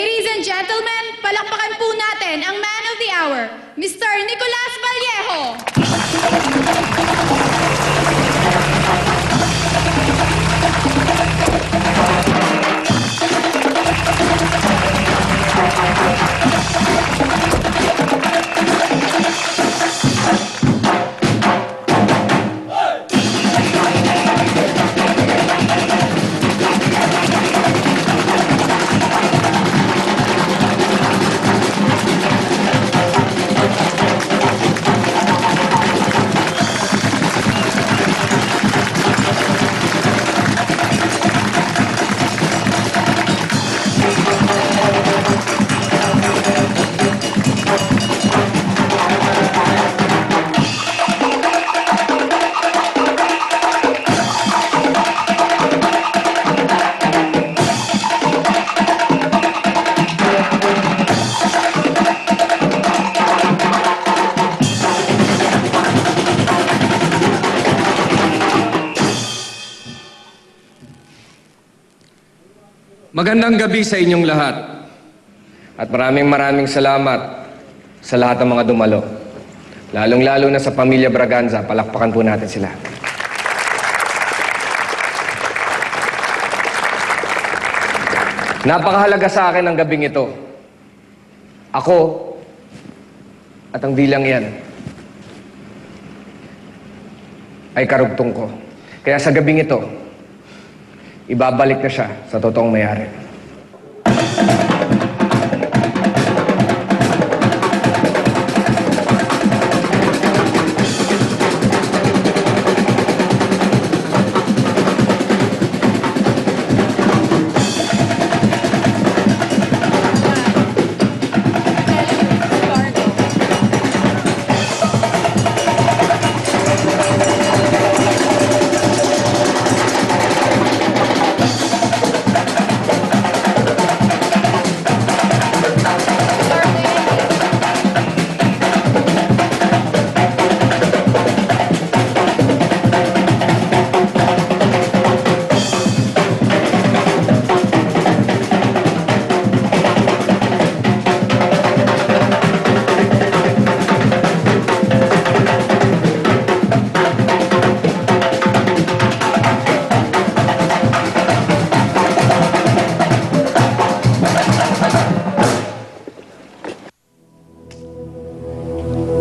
Ladies and gentlemen, palakpakan po natin ang man of the hour, Mr. Nicolas Vallejo. Magandang gabi sa inyong lahat. At maraming salamat sa lahat ng mga dumalo. Lalong-lalo na sa pamilya Braganza, palakpakan po natin sila. Napakahalaga sa akin ang gabing ito. Ako at ang bilang yan ay karugtong ko. Kaya sa gabing ito, ibabalik na siya sa totoong may-ari.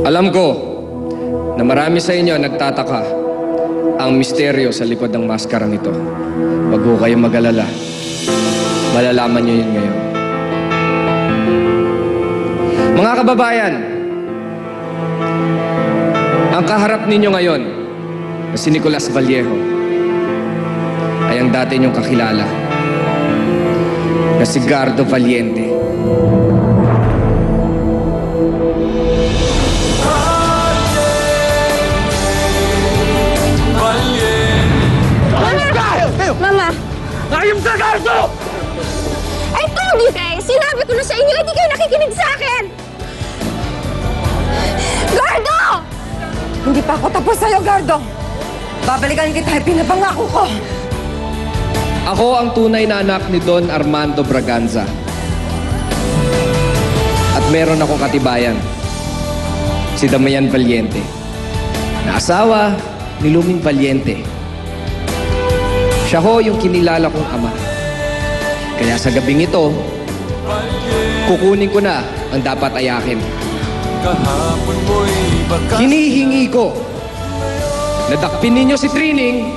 Alam ko na marami sa inyo nagtataka ang misteryo sa likod ng maskarang ito. Huwag ho kayong mag-alala. Malalaman nyo yun ngayon. Mga kababayan, ang kaharap ninyo ngayon na si Nicolas Vallejo ay ang dati ninyong kakilala na si Gardo Valiente. Mama! Ayun ka, Gardo! I told you guys! Sinabi ko na sa inyo, hindi kayo nakikinig sa akin! Gardo! Hindi pa ako tapos sa'yo, Gardo! Babalikan kita, pinapangako ko! Ako ang tunay na anak ni Don Armando Braganza. At meron akong katibayan, si Damian Valiente, na asawa ni Luming Valiente. Siya ho yung kinilala kong ama. Kaya sa gabing ito, kukunin ko na ang dapat ayakin. Hinihingi ko na dakpin ninyo si Trining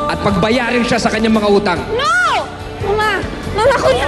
at pagbayarin siya sa kanyang mga utang. No! Mama! Mama, kuya!